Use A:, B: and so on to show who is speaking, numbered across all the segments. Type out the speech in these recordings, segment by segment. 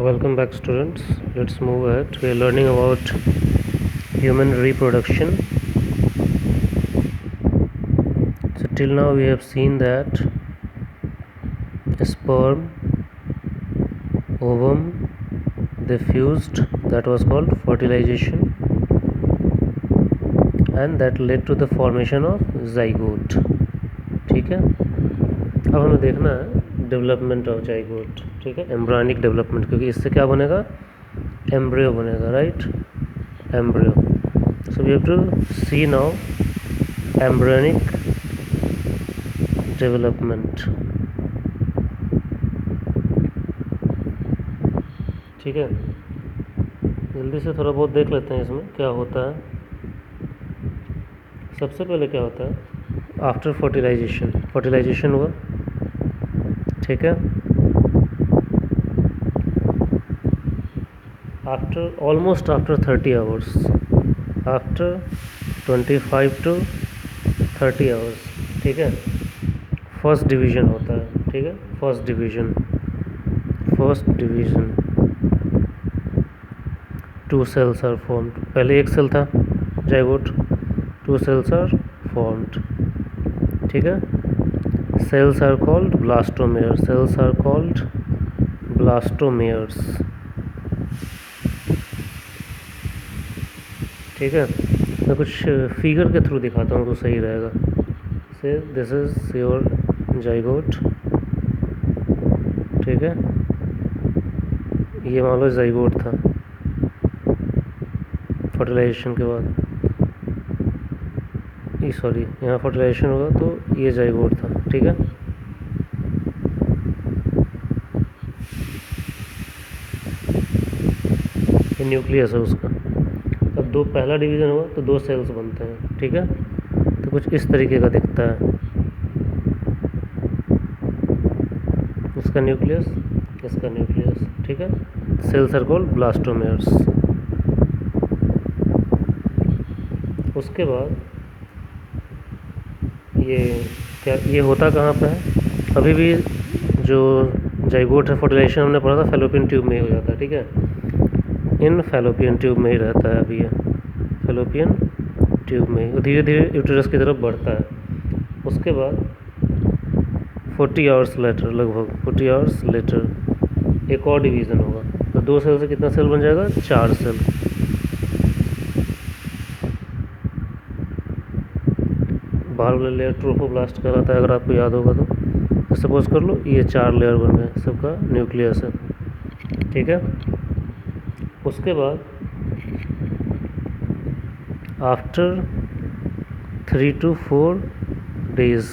A: Welcome back, students. Let's move ahead. We are learning about human reproduction. So till now we have seen that sperm, ovum, they fused, that was called fertilization, and that led to the formation of zygote. ठीक है, अब हमें देखना है development of zygote. ठीक है, embryonic development, क्योंकि इससे क्या बनेगा, एम्ब्रियो बनेगा, right, embryo. So we have to see now embryonic development. ठीक है, जल्दी से थोड़ा बहुत देख लेते हैं इसमें क्या होता है. सबसे पहले क्या होता है, आफ्टर फर्टिलाइजेशन हुआ. ठीक है, almost after 30 hours, after 25 to 30 hours. ठीक है, फर्स्ट डिवीज़न होता है. ठीक है, first division 2 cells are formed. पहले एक सेल था जाइगोट, 2 cells आर फॉर्म्ड. ठीक है, cells are called blastomeres. ठीक है, मैं कुछ फिगर के थ्रू दिखाता हूँ तो सही रहेगा. से दिस इज योर जाइगोट. ठीक है, ये मान लो जाइगोट था फर्टिलाइजेशन के बाद. सॉरी, यहाँ फर्टिलाइजेशन होगा तो ये जाइगोट था. ठीक है, ये न्यूक्लियस है उसका. अब पहला डिवीज़न हुआ तो 2 सेल्स बनते हैं. ठीक है, तो कुछ इस तरीके का दिखता है. इसका न्यूक्लियस, इसका न्यूक्लियस. ठीक है, सेल्स आर कॉल्ड ब्लास्टोमेर्स. उसके बाद ये होता कहाँ पे है, अभी भी जो जाइगोट है फर्टिलाइजेशन हमने पढ़ा था फैलोपियन ट्यूब में ही हो जाता है. ठीक है, इन फैलोपियन ट्यूब में ही रहता है अभी ये, फैलोपियन ट्यूब में. धीरे धीरे यूटेरस की तरफ बढ़ता है. उसके बाद 40 आवर्स लेटर, लगभग 40 आवर्स लेटर एक और डिवीज़न होगा. तो 2 सेल से कितना सेल बन जाएगा, 4 सेल. बाहर वाला लेयर ट्रोफोब्लास्ट कहलाता है, अगर आपको याद होगा तो सपोज कर लो ये 4 लेयर बन गए, सबका न्यूक्लियस है. ठीक है, उसके बाद आफ्टर 3 to 4 days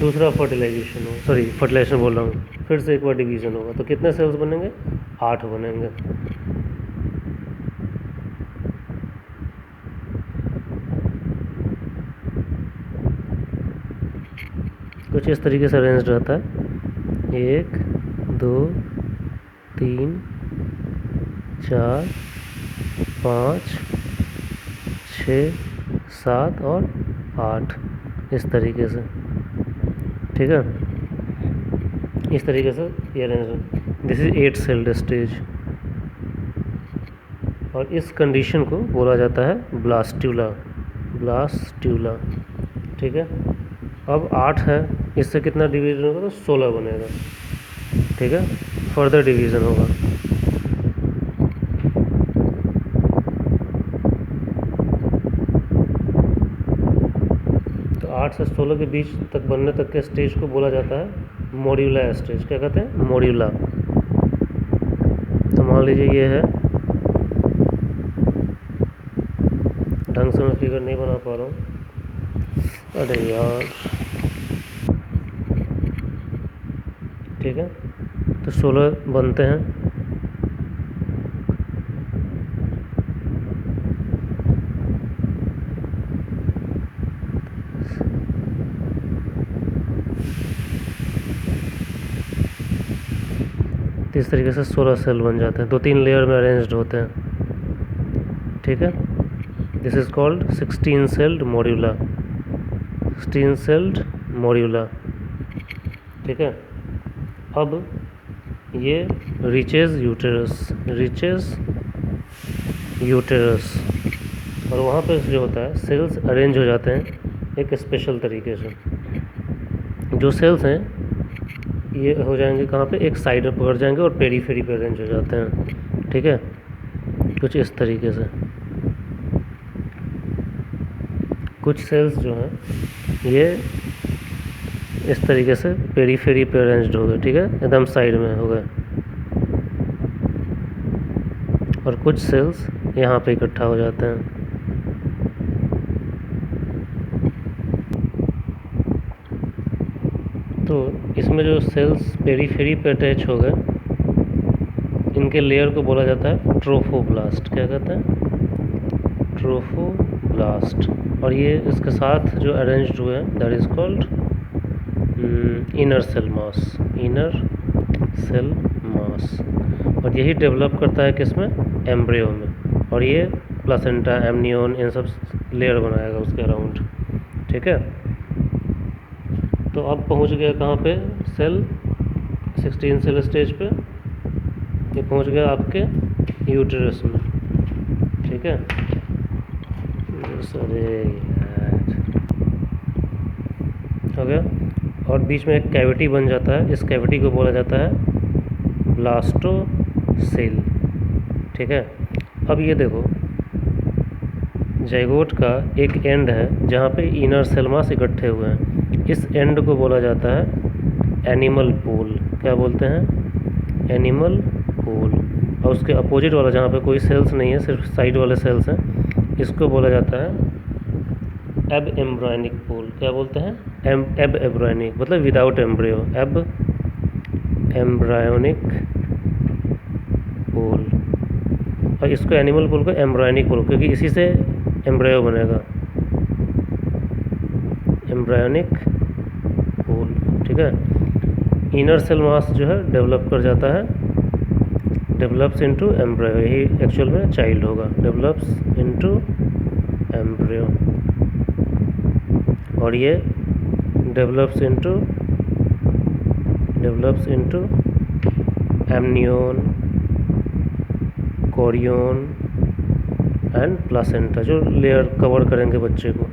A: दूसरा फर्टिलाइजेशन हो, सॉरी फर्टिलाइजेशन बोल रहा हूँ, फिर से एक बार डिवीज़न होगा. तो कितने सेल्स बनेंगे, 8 बनेंगे. कुछ इस तरीके से अरेंज रहता है. 1 2 3 4 5 6 7 और 8, इस तरीके से. ठीक है, इस तरीके से ये arrange. This is 8 sailed stage, और इस कंडीशन को बोला जाता है ब्लास्ट्यूला. ठीक है, अब 8 है, इससे कितना डिवीज़न होगा, तो 16 बनेगा. ठीक है, फर्दर डिवीज़न होगा. तो 8 से 16 के बीच तक बनने तक के स्टेज को बोला जाता है मॉड्यूला स्टेज. क्या कहते हैं, मॉड्यूला. तो मान लीजिए ये है, ढंग से मैं फिगर नहीं बना पा रहा हूँ, अरे यार. ठीक है, तो 16 बनते हैं. तो इस तरीके से 16 सेल बन जाते हैं, 2-3 लेयर में अरेंज्ड होते हैं. ठीक है, this is called 16 celled morula. 16 celled morula. ठीक है, अब ये रीचेज यूटेरस, और वहाँ पे जो होता है सेल्स अरेंज हो जाते हैं एक स्पेशल तरीके से। जो सेल्स हैं ये हो जाएंगे कहाँ पे, एक साइड में पकड़ जाएंगे और पेरीफेरी पे अरेंज हो जाते हैं, ठीक है, कुछ इस तरीके से। कुछ सेल्स जो हैं ये इस तरीके से पेरीफेरी पे अरेंज्ड हो गए, ठीक है, एकदम साइड में हो गए, और कुछ सेल्स यहाँ पे इकट्ठा हो जाते हैं। तो इसमें जो सेल्स पेरीफेरी पे अटैच हो गए इनके लेयर को बोला जाता है ट्रोफोब्लास्ट। क्या कहते हैं? ट्रोफोब्लास्ट। और ये इसके साथ जो अरेंज्ड हुए हैं that is called inner cell mass, और यही डेवलप करता है किसमें? एम्ब्रियो में। और ये प्लासेंटा, एमनियोन, इन सब लेयर बनाएगा उसके अराउंड, ठीक है। तो अब पहुंच गया कहाँ पे सेल? 16 सेल स्टेज पे ये पहुंच गया आपके यूटेरस में, ठीक है। अरे यार, हो गया। और बीच में एक कैविटी बन जाता है, इस कैविटी को बोला जाता है ब्लास्टोसेल, ठीक है। अब ये देखो, जाइगोट का एक एंड है जहाँ पे इनर सेल मास इकट्ठे हुए हैं, इस एंड को बोला जाता है एनिमल पोल। क्या बोलते हैं? एनिमल पोल। और उसके अपोजिट वाला जहाँ पे कोई सेल्स नहीं है, सिर्फ साइड वाले सेल्स हैं, इसको बोला जाता है एब एम्ब्रायनिक पोल। क्या बोलते हैं? एब एम्ब्रायनिक मतलब विदाउट एम्ब्रियो, एब एम्ब्रायोनिक पोल। और इसको एनिमल पोल को एम्ब्रायनिक पोल, क्योंकि इसी से एम्ब्रायो बनेगा, एम्ब्रायोनिक पोल, ठीक है। इनर सेल मास जो है डेवलप कर जाता है, डेवलप्स इनटू एम्ब्रायो, यही एक्चुअल में चाइल्ड होगा, डेवलप्स इनटू एम्ब्रियो। और ये develops into amnion, chorion and placenta, जो लेयर कवर करेंगे बच्चे को,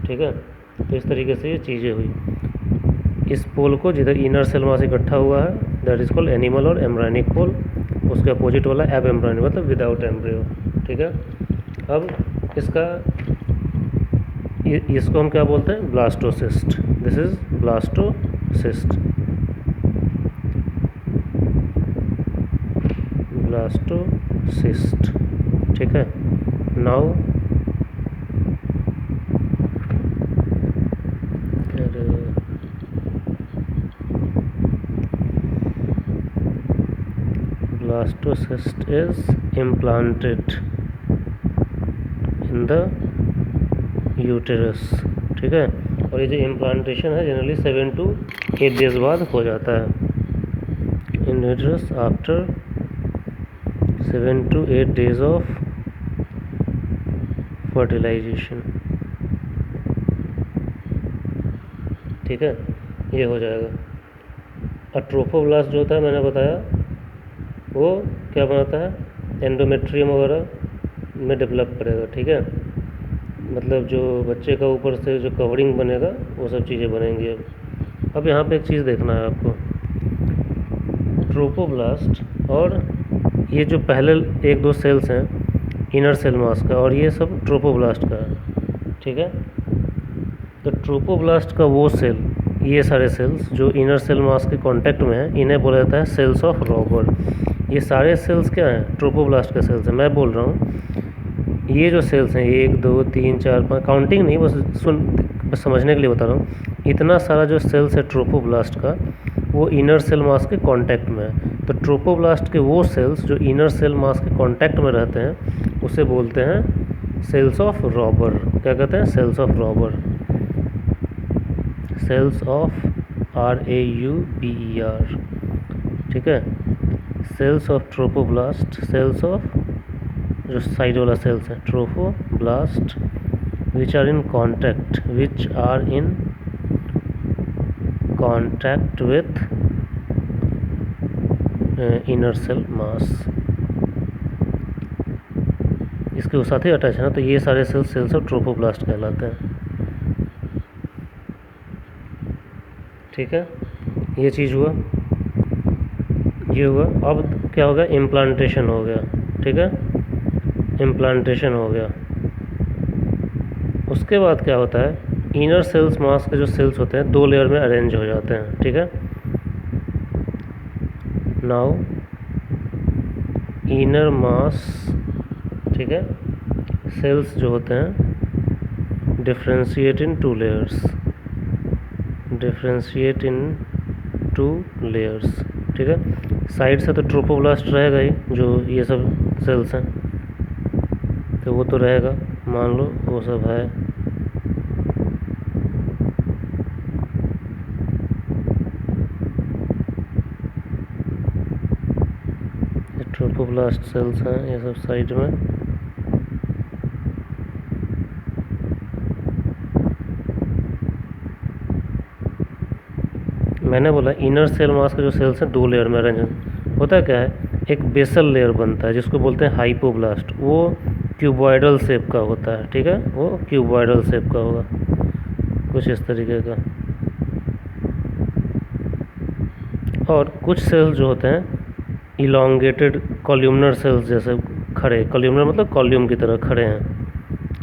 A: ठीक है। तो इस तरीके से ये चीज़ें हुई। इस पोल को जिधर इनर सेल मास इकट्ठा हुआ है दैट इज कॉल्ड एनिमल और एम्ब्रायनिक पोल, उसके अपोजिट वाला एब एम्ब्रायनिक मतलब विदाउट एम्ब्रियो, ठीक है। अब इसको हम क्या बोलते हैं? ब्लास्टोसिस्ट। दिस इज ब्लास्टोसिस्ट, ठीक है। Now blastocyst is implanted in the uterus, ठीक है। और ये जो इम्प्लांटेशन है जनरली 7 to 8 डेज बाद हो जाता है in uterus, after 7 to 8 days of fertilisation, ठीक है। ये हो जाएगा। और ट्रोफोब्लास्ट जो होता है मैंने बताया वो क्या बनाता है? एंडोमेट्रियम वगैरह में डेवलप करेगा, ठीक है। मतलब जो बच्चे का ऊपर से जो कवरिंग बनेगा वो सब चीज़ें बनेंगी। अब यहाँ पे एक चीज़ देखना है आपको, ट्रोफोब्लास्ट और ये जो पहले 1-2 सेल्स हैं इनर सेल मास का, और ये सब ट्रोफोब्लास्ट का है, ठीक है। तो ट्रोफोब्लास्ट का वो सेल, ये सारे सेल्स जो इनर सेल मास के कांटेक्ट में हैं, इन्हें बोला जाता है सेल्स ऑफ रॉबर। ये सारे सेल्स क्या हैं? ट्रोफोब्लास्ट के सेल्स हैं। मैं बोल रहा हूँ ये जो सेल्स हैं 1 2 3 4 5, काउंटिंग नहीं, बस समझने के लिए बता रहा हूँ। इतना सारा जो सेल्स है ट्रोफोब्लास्ट का वो इनर सेल मास के कांटेक्ट में है। तो ट्रोफोब्लास्ट के वो सेल्स जो इनर सेल मास के कांटेक्ट में रहते हैं उसे बोलते हैं सेल्स ऑफ रॉबर। क्या कहते हैं? Cells of Rauber, cells of RAUBER, ठीक है। Cells of trophoblast, cells of जो साइड वाला सेल्स है trophoblast which are in contact with inner cell mass, इसके साथ ही अटैच है ना, तो ये सारे सेल्स ऑफ ट्रोफोब्लास्ट कहलाते हैं। ठीक है, ये चीज़ हुआ, ये हुआ। अब क्या हो गया, इम्प्लांटेशन हो गया। ठीक है, इम्प्लांटेशन हो गया। उसके बाद क्या होता है, इनर सेल्स मास के जो सेल्स होते हैं 2 लेयर में अरेंज हो जाते हैं। ठीक है, नाउ इनर मास, ठीक है, सेल्स जो होते हैं डिफ्रेंशिएट इन 2 लेयर्स, डिफ्रेंशिएट इन 2 लेयर्स। ठीक है, साइड से तो ट्रोपोब्लास्ट रहेगा ही, जो ये सब सेल्स हैं, तो वो तो रहेगा, मान लो वो सब है। ट्रोपोब्लास्ट सेल्स हैं ये सब साइड में। मैंने बोला इनर सेल मास के जो सेल्स हैं 2 लेयर में अरेंज होता है। क्या है, एक बेसल लेयर बनता है जिसको बोलते हैं हाइपोब्लास्ट, वो क्यूबॉइडल शेप का होता है। ठीक है, वो क्यूबॉइडल शेप का होगा, कुछ इस तरीके का। और कुछ सेल्स जो होते हैं इलोंगेटेड कॉल्यूमनर सेल्स जैसे खड़े, कॉल्यूमनर मतलब कॉल्यूम की तरह खड़े हैं,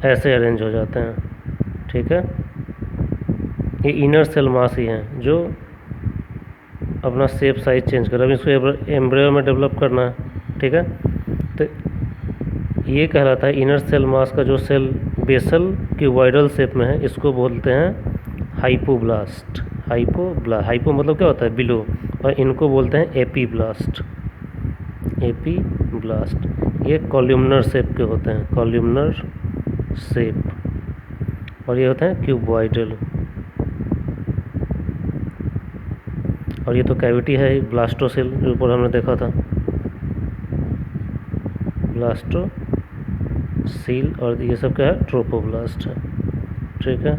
A: ऐसे अरेंज हो जाते हैं। ठीक है, ये इनर सेल मास ही हैं जो अपना शेप साइज चेंज कर रहा है। अब इसको एम्ब्रियो में डेवलप करना है। ठीक है, तो ये कहलाता है इनर सेल मास का जो सेल बेसल क्यूबॉइडल शेप में है, इसको बोलते हैं हाइपोब्लास्ट। हाइपो मतलब क्या होता है, बिलो, और इनको बोलते हैं एपीब्लास्ट। एपीब्लास्ट ये कॉल्यूमनर शेप के होते हैं, कॉल्यूमनर शेप, और ये होते हैं क्यूबॉइडल। और ये तो कैविटी है, ब्लास्टोसेल जो ऊपर हमने देखा था, ब्लास्टोसील, और ये सब क्या है, ट्रोपोब्लास्ट है। ठीक है,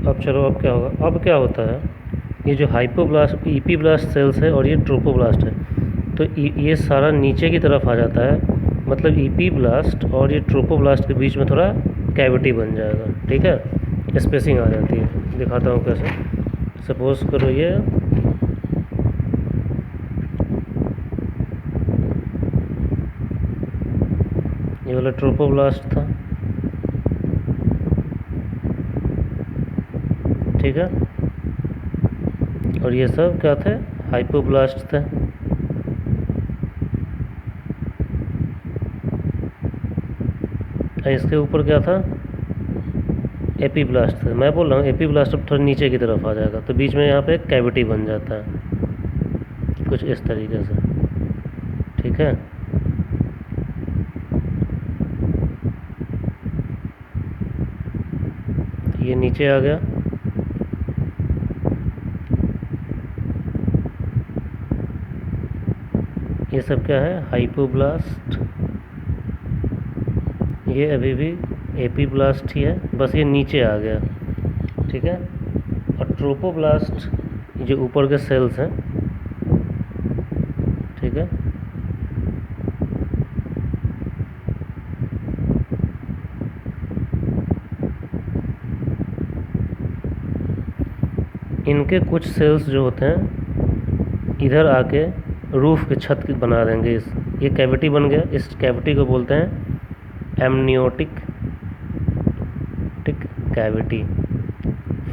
A: अब चलो, अब क्या होगा, अब क्या होता है, ये जो हाइपोब्लास्ट ईपीब्लास्ट सेल्स है और ये ट्रोपोब्लास्ट है, तो ये सारा नीचे की तरफ आ जाता है, मतलब ईपीब्लास्ट और ये ट्रोपोब्लास्ट के बीच में थोड़ा कैविटी बन जाएगा। ठीक है, स्पेसिंग आ जाती है, दिखाता हूँ कैसे। सपोज करो ये वाला ट्रोपोब्लास्ट था। ठीक है, और ये सब क्या थे, हाइपोब्लास्ट थे। इसके ऊपर क्या था, एपीब्लास्ट था। मैं बोल रहा हूँ एपीब्लास्ट अब थोड़ा नीचे की तरफ आ जाएगा, तो बीच में यहाँ पे एक कैविटी बन जाता है, कुछ इस तरीके से। ठीक है, ये नीचे आ गया। ये सब क्या है, हाइपोब्लास्ट, ये अभी भी एपीब्लास्ट ही है, बस ये नीचे आ गया। ठीक है, और ट्रोपोब्लास्ट जो ऊपर के सेल्स हैं, ठीक है, इनके कुछ सेल्स जो होते हैं इधर आके रूफ की छत बना देंगे। ये कैविटी बन गया, इस कैविटी को बोलते हैं amniotic cavity,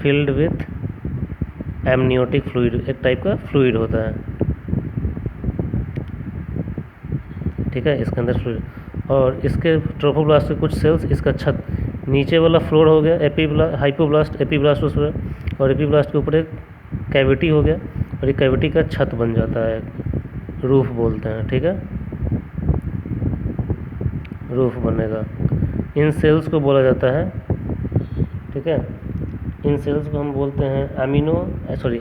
A: filled with amniotic fluid, एक टाइप का फ्लूइड होता है। ठीक है, इसके अंदर फ्लूइड, और इसके ट्रोफोब्लास्ट के कुछ सेल्स, इसका छत नीचे वाला फ्लोर हो गया हाइपोब्लास्ट, एपीब्लास्ट उस पर, और एपीब्लास्ट के ऊपर एक कैविटी हो गया, और ये कैविटी का छत बन जाता है, रूफ बोलते हैं। ठीक है, रूफ बनेगा। इन सेल्स को बोला जाता है, ठीक है, इन सेल्स को हम बोलते हैं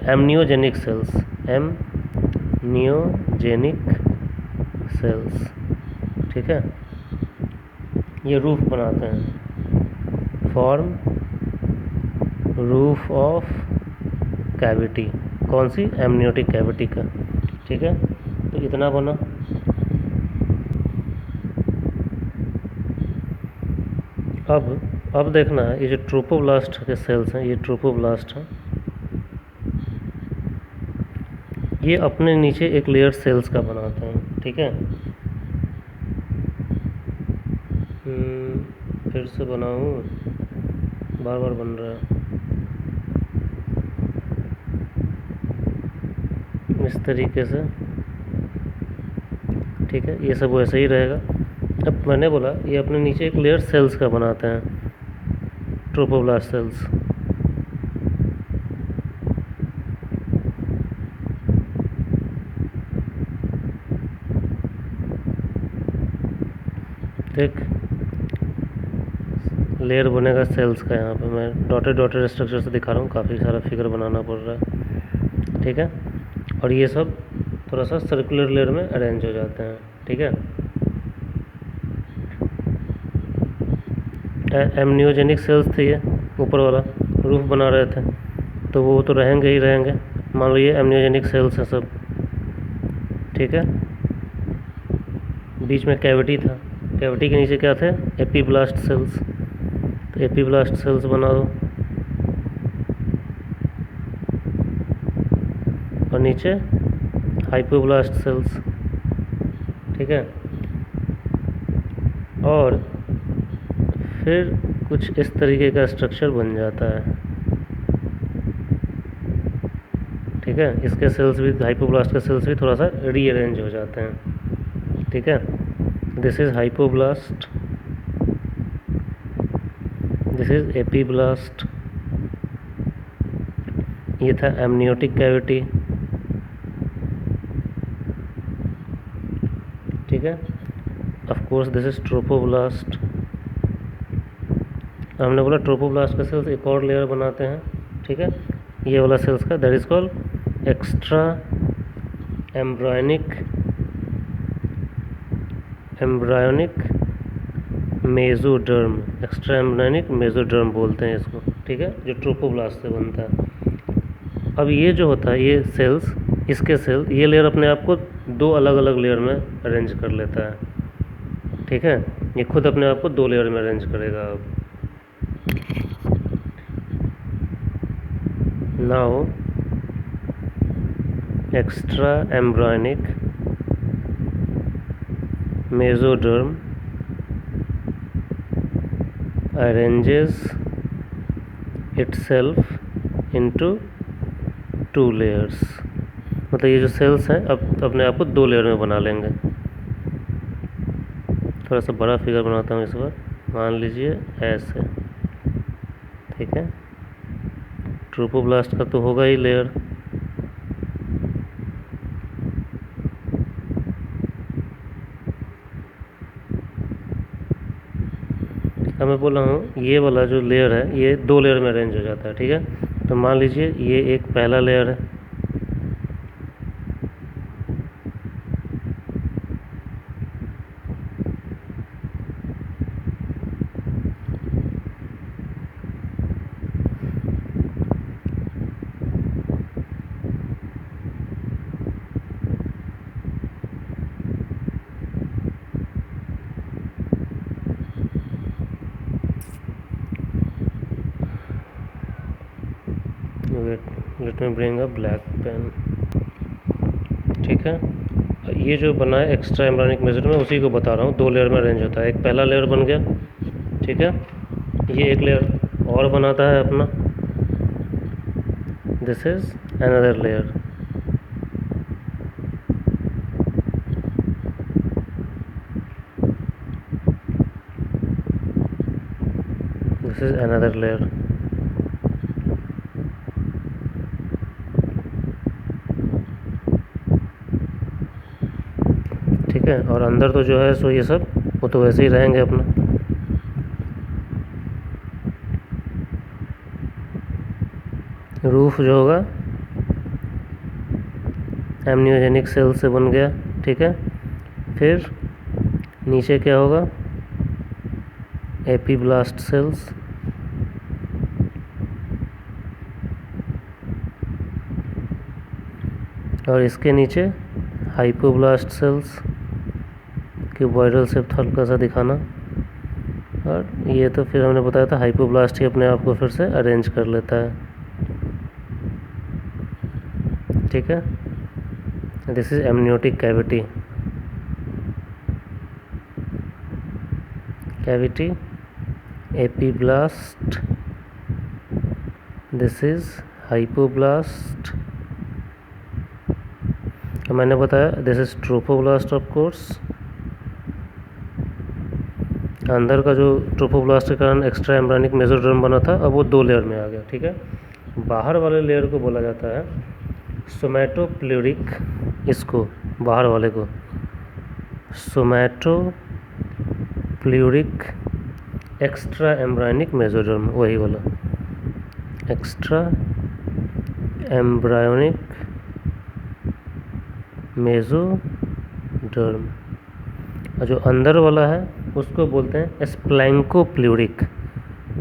A: एमनियोजेनिक सेल्स, एमनियोजेनिक सेल्स। ठीक है, ये रूफ बनाते हैं, फॉर्म रूफ ऑफ कैविटी, कौन सी, एमनियोटिक कैविटी का। ठीक है, तो इतना बना। अब देखना है, ये जो ट्रोपोब्लास्ट के सेल्स हैं, ये ट्रोपोब्लास्ट हैं, ये अपने नीचे एक लेयर सेल्स का बनाते हैं। ठीक है, फिर से बनाऊँ, बार बार बन रहा है इस तरीके से। ठीक है, ये सब वैसे ही रहेगा। अब मैंने बोला ये अपने नीचे एक लेयर सेल्स का बनाते हैं, ट्रोपोब्लास्ट सेल्स। ठीक, लेयर बनेगा सेल्स का। यहाँ पे मैं डॉटेड डॉटेड स्ट्रक्चर से दिखा रहा हूँ, काफ़ी सारा फिगर बनाना पड़ रहा है। ठीक है, और ये सब थोड़ा सा सर्कुलर लेयर में अरेंज हो जाते हैं। ठीक है, एमनियोजेनिक सेल्स थे ये, ऊपर वाला रूफ बना रहे थे, तो वो तो रहेंगे ही रहेंगे। मान लो ये एमनियोजेनिक सेल्स हैं सब। ठीक है, बीच में कैविटी था, कैविटी के नीचे क्या थे, एपीब्लास्ट सेल्स, तो एपीब्लास्ट सेल्स बना दो, और नीचे हाइपोब्लास्ट सेल्स। ठीक है, और फिर कुछ इस तरीके का स्ट्रक्चर बन जाता है। ठीक है, इसके सेल्स भी, हाइपोब्लास्ट के सेल्स भी थोड़ा सा रीअरेंज हो जाते हैं। ठीक है, this is hypoblast, this is epiblast, ये था एमनियोटिक कैविटी। ठीक है, of course this is trophoblast. हमने बोला ट्रोपोब्लास्ट का सेल्स एक और लेयर बनाते हैं। ठीक है, ये वाला सेल्स का, that is called extra embryonic mesoderm, extra embryonic mesoderm बोलते हैं इसको। ठीक है, जो ट्रोपोब्लास्ट से बनता है। अब ये जो होता है, ये सेल्स, इसके सेल, ये लेयर अपने आप को दो अलग अलग लेयर में अरेंज कर लेता है। ठीक है, ये खुद अपने आप को दो लेयर में अरेंज करेगा। अब now extra embryonic mesoderm arranges itself into two layers. मतलब ये जो सेल्स हैं अब अपने आप को दो लेयर में बना लेंगे। थोड़ा सा बड़ा फिगर बनाता हूँ इस बार, मान लीजिए ऐसे। ठीक है, ट्रोपोब्लास्ट का तो होगा ही लेयर, अब मैं बोल रहा हूँ ये वाला जो लेयर है ये दो लेयर में अरेंज हो जाता है। ठीक है, तो मान लीजिए ये एक पहला लेयर है, let me bring a black pen. ठीक है, ये जो बना है एक्स्ट्रा एम्ब्रायोनिक मेसोडर्म में, उसी को बता रहा हूँ, दो लेयर में अरेंज होता है। एक पहला लेयर बन गया। ठीक है, ये एक लेयर और बनाता है अपना, this is another layer. This is another layer. ठीक है, और अंदर तो जो है सो ये सब वो तो वैसे ही रहेंगे अपना। रूफ जो होगा एमनियोजेनिक सेल से बन गया। ठीक है, फिर नीचे क्या होगा, एपीब्लास्ट सेल्स। और इसके नीचे हाइपोब्लास्ट सेल्स, क्यूबॉइडल शेप हल्का सा दिखाना। और ये तो फिर हमने बताया था हाइपोब्लास्ट ही अपने आप को फिर से अरेंज कर लेता है, ठीक है। This is amniotic cavity, epiblast, this is hypoblast. मैंने बताया this is trophoblast of course. अंदर का जो ट्रोफोब्लास्ट के कारण एक्स्ट्रा एम्ब्रायनिक मेसोडर्म बना था, अब वो 2 लेयर में आ गया, ठीक है। बाहर वाले लेयर को बोला जाता है सोमैटोप्ल्यूरिक, इसको बाहर वाले को सोमैटोप्ल्यूरिक एक्स्ट्रा एम्ब्रायनिक मेसोडर्म, वही वाला एक्स्ट्रा एम्ब्रायोनिक मेसोडर्म। और जो अंदर वाला है उसको बोलते हैं स्प्लैंकोप्ल्यूरिक,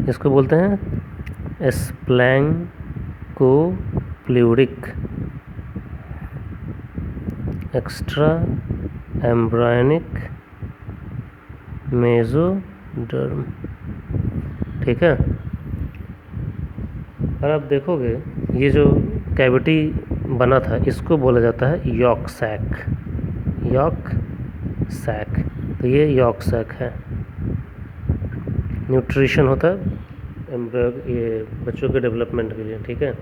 A: इसको बोलते हैं स्प्लैंकोप्ल्यूरिक एक्स्ट्रा एम्ब्रायनिक मेसोडर्म, ठीक है। और आप देखोगे ये जो कैविटी बना था इसको बोला जाता है यॉक सैक, यॉक सैक। तो ये यॉक सैक है, न्यूट्रिशन होता है ये बच्चों के डेवलपमेंट के लिए, ठीक है।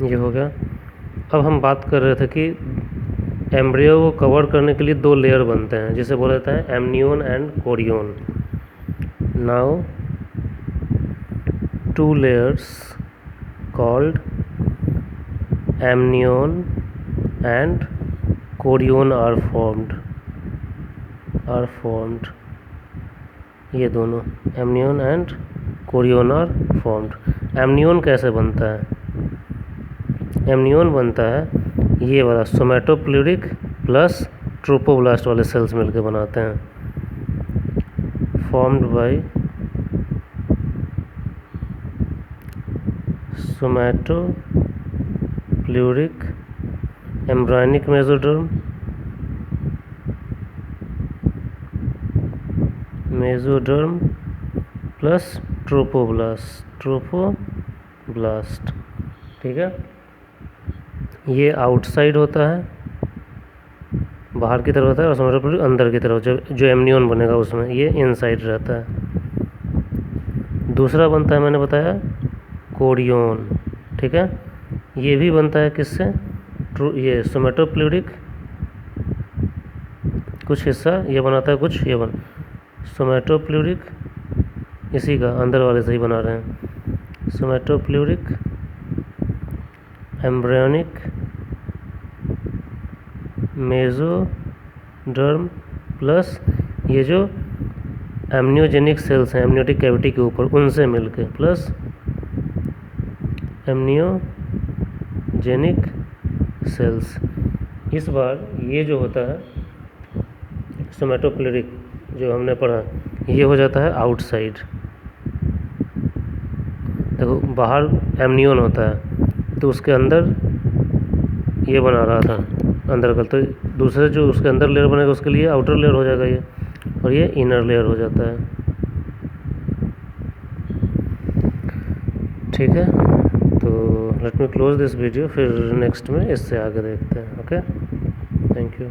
A: ये हो गया। अब हम बात कर रहे थे कि एम्ब्रियो को कवर करने के लिए 2 लेयर बनते हैं, जिसे बोला जाता है amnion and chorion. Now 2 layers called amnion and chorion are formed, ये दोनों amnion and chorion are formed। amnion कैसे बनता है? amnion बनता है ये वाला सोमैटोप्ल्यूरिक प्लस ट्रोपोब्लास्ट वाले सेल्स मिलकर बनाते हैं, formed by somatopleuric embryonic mesoderm plus trophoblast, ठीक है। ये आउटसाइड होता है, बाहर की तरफ होता है, और सोमैटोप्ल्यूरिक अंदर की तरफ, जो एमनियोन बनेगा उसमें ये इनसाइड रहता है। दूसरा बनता है मैंने बताया कोरियोन, ठीक है। ये भी बनता है किससे? ये सोमैटोप्ल्यूरिक कुछ हिस्सा ये बनाता है, कुछ ये सोमैटोप्ल्यूरिक इसी का अंदर वाले से ही बना रहे हैं, सोमैटोप्ल्यूरिक एम्ब्रायोनिक मेसोडर्म प्लस ये जो एमनियोजेनिक सेल्स हैं एमनियोटिक कैविटी के ऊपर उनसे मिलके, प्लस एमनियोजेनिक सेल्स। इस बार ये जो होता है सोमैटोप्ल्यूरिक जो हमने पढ़ा, ये हो जाता है आउटसाइड। देखो बाहर एमनियोन होता है तो उसके अंदर ये बना रहा था अंदर का, तो दूसरे जो उसके अंदर लेयर बनेगा उसके लिए आउटर लेयर हो जाएगा ये, और ये इनर लेयर हो जाता है, ठीक है। तो let me close this video, फिर नेक्स्ट में इससे आगे देखते हैं। Okay, thank you.